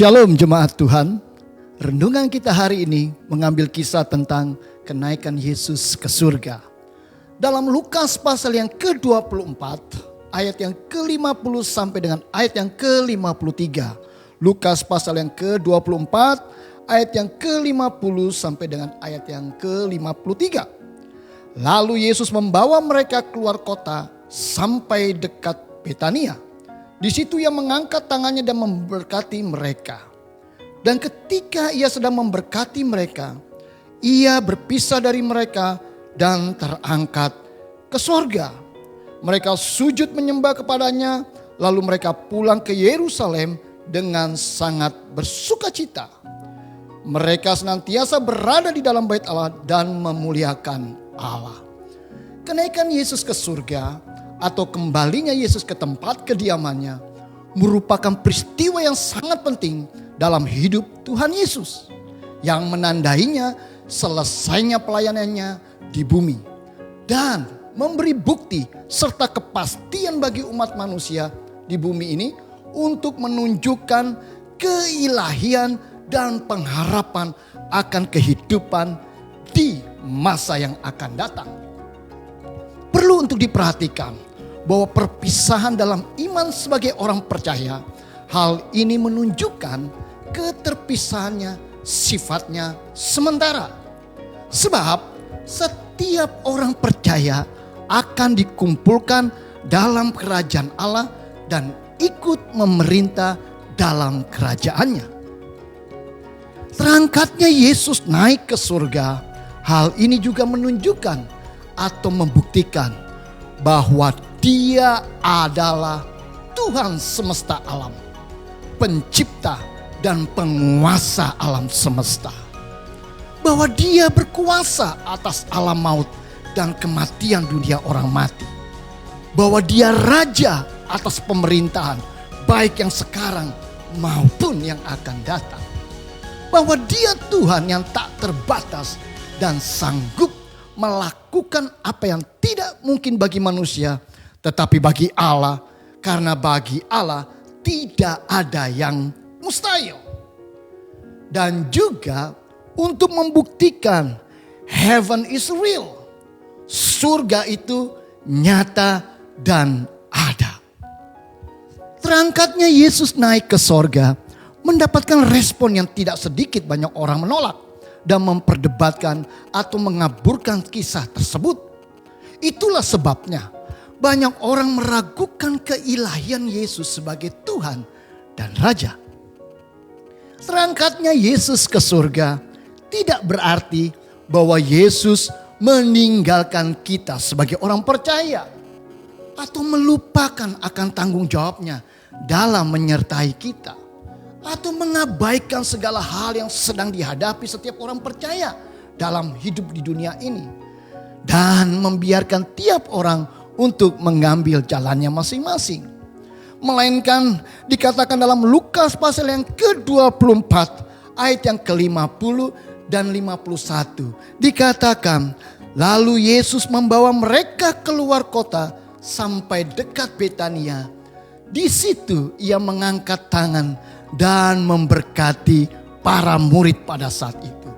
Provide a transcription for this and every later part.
Shalom jemaat Tuhan. Renungan kita hari ini mengambil kisah tentang kenaikan Yesus ke surga. Dalam Lukas pasal yang ke-24 ayat yang ke-50 sampai dengan ayat yang ke-53. Lukas pasal yang ke-24 ayat yang ke-50 sampai dengan ayat yang ke-53. Lalu Yesus membawa mereka keluar kota sampai dekat Betania. Di situ ia mengangkat tangannya dan memberkati mereka. Dan ketika ia sedang memberkati mereka, ia berpisah dari mereka dan terangkat ke sorga. Mereka sujud menyembah kepadanya, lalu mereka pulang ke Yerusalem dengan sangat bersukacita. Mereka senantiasa berada di dalam bait Allah dan memuliakan Allah. Kenaikan Yesus ke surga atau kembalinya Yesus ke tempat kediamannya merupakan peristiwa yang sangat penting dalam hidup Tuhan Yesus, yang menandainya selesainya pelayanannya di bumi dan memberi bukti serta kepastian bagi umat manusia di bumi ini untuk menunjukkan keilahian dan pengharapan akan kehidupan di masa yang akan datang. Perlu untuk diperhatikan bahwa perpisahan dalam iman sebagai orang percaya, hal ini menunjukkan keterpisahannya sifatnya sementara. Sebab setiap orang percaya akan dikumpulkan dalam kerajaan Allah dan ikut memerintah dalam kerajaannya. Terangkatnya Yesus naik ke surga, hal ini juga menunjukkan atau membuktikan bahwa Dia adalah Tuhan semesta alam, pencipta dan penguasa alam semesta. Bahwa Dia berkuasa atas alam maut dan kematian dunia orang mati. Bahwa Dia raja atas pemerintahan baik yang sekarang maupun yang akan datang. Bahwa Dia Tuhan yang tak terbatas dan sanggup melakukan apa yang tidak mungkin bagi manusia, tetapi bagi Allah, karena bagi Allah tidak ada yang mustahil. Dan juga untuk membuktikan heaven is real. Surga itu nyata dan ada. Terangkatnya Yesus naik ke sorga mendapatkan respon yang tidak sedikit banyak orang menolak dan memperdebatkan atau mengaburkan kisah tersebut. Itulah sebabnya banyak orang meragukan keilahian Yesus sebagai Tuhan dan Raja. Terangkatnya Yesus ke surga tidak berarti bahwa Yesus meninggalkan kita sebagai orang percaya atau melupakan akan tanggung jawabnya dalam menyertai kita, atau mengabaikan segala hal yang sedang dihadapi setiap orang percaya dalam hidup di dunia ini, dan membiarkan tiap orang untuk mengambil jalannya masing-masing. Melainkan dikatakan dalam Lukas pasal yang ke-24 ayat yang ke-50 dan 51. Dikatakan, lalu Yesus membawa mereka keluar kota sampai dekat Betania. Di situ ia mengangkat tangan dan memberkati para murid pada saat itu.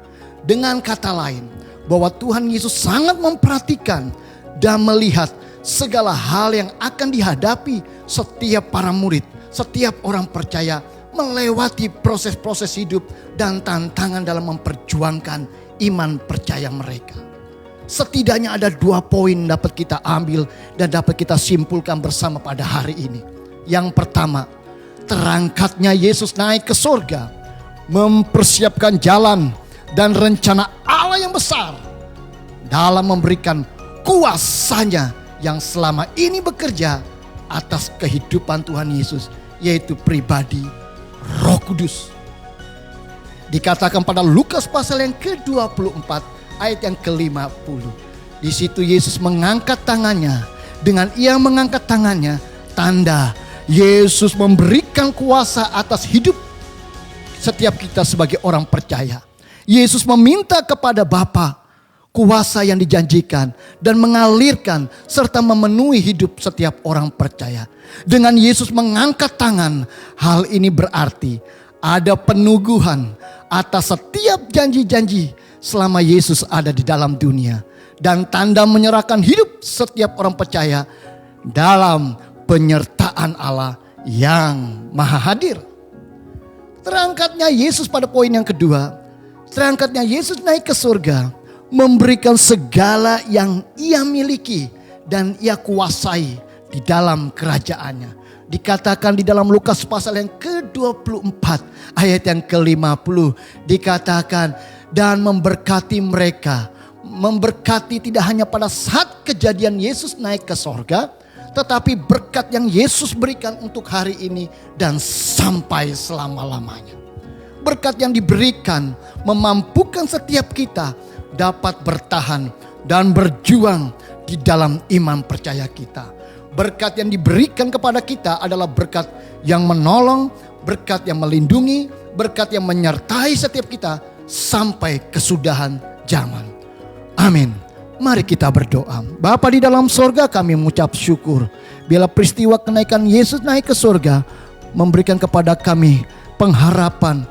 Dengan kata lain, bahwa Tuhan Yesus sangat memperhatikan dan melihat segala hal yang akan dihadapi setiap para murid, setiap orang percaya melewati proses-proses hidup dan tantangan dalam memperjuangkan iman percaya mereka. Setidaknya ada 2 poin dapat kita ambil dan dapat kita simpulkan bersama pada hari ini. Yang pertama, terangkatnya Yesus naik ke surga mempersiapkan jalan dan rencana Allah yang besar dalam memberikan kuasanya yang selama ini bekerja atas kehidupan Tuhan Yesus, yaitu pribadi Roh Kudus. Dikatakan pada Lukas pasal yang ke-24 ayat yang ke-50. Di situ Yesus mengangkat tangannya. Dengan ia mengangkat tangannya, tanda Yesus memberikan kuasa atas hidup setiap kita sebagai orang percaya. Yesus meminta kepada Bapa kuasa yang dijanjikan dan mengalirkan serta memenuhi hidup setiap orang percaya. Dengan Yesus mengangkat tangan, hal ini berarti ada penuguhan atas setiap janji-janji selama Yesus ada di dalam dunia. Dan tanda menyerahkan hidup setiap orang percaya dalam penyertaan Allah yang maha hadir. Terangkatnya Yesus pada poin yang kedua. Terangkatnya Yesus naik ke surga, memberikan segala yang ia miliki dan ia kuasai di dalam kerajaannya. Dikatakan di dalam Lukas pasal yang ke-24 ayat yang ke-50. Dikatakan dan memberkati mereka. Memberkati tidak hanya pada saat kejadian Yesus naik ke sorga, tetapi berkat yang Yesus berikan untuk hari ini dan sampai selama-lamanya. Berkat yang diberikan memampukan setiap kita dapat bertahan dan berjuang di dalam iman percaya kita. Berkat yang diberikan kepada kita adalah berkat yang menolong, berkat yang melindungi, berkat yang menyertai setiap kita sampai kesudahan zaman. Amin. Mari kita berdoa. Bapa di dalam sorga, kami mengucap syukur bila peristiwa kenaikan Yesus naik ke sorga memberikan kepada kami pengharapan.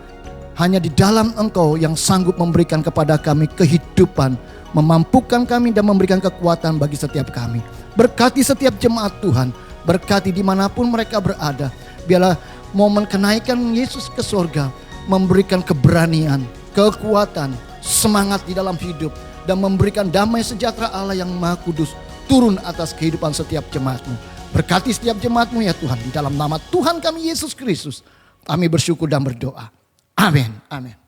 Hanya di dalam Engkau yang sanggup memberikan kepada kami kehidupan, memampukan kami dan memberikan kekuatan bagi setiap kami. Berkati setiap jemaat Tuhan, berkati dimanapun mereka berada. Biarlah momen kenaikan Yesus ke sorga memberikan keberanian, kekuatan, semangat di dalam hidup, dan memberikan damai sejahtera Allah yang Maha Kudus turun atas kehidupan setiap jemaat-Mu. Berkati setiap jemaat-Mu ya Tuhan, di dalam nama Tuhan kami Yesus Kristus kami bersyukur dan berdoa. Amin. Amin.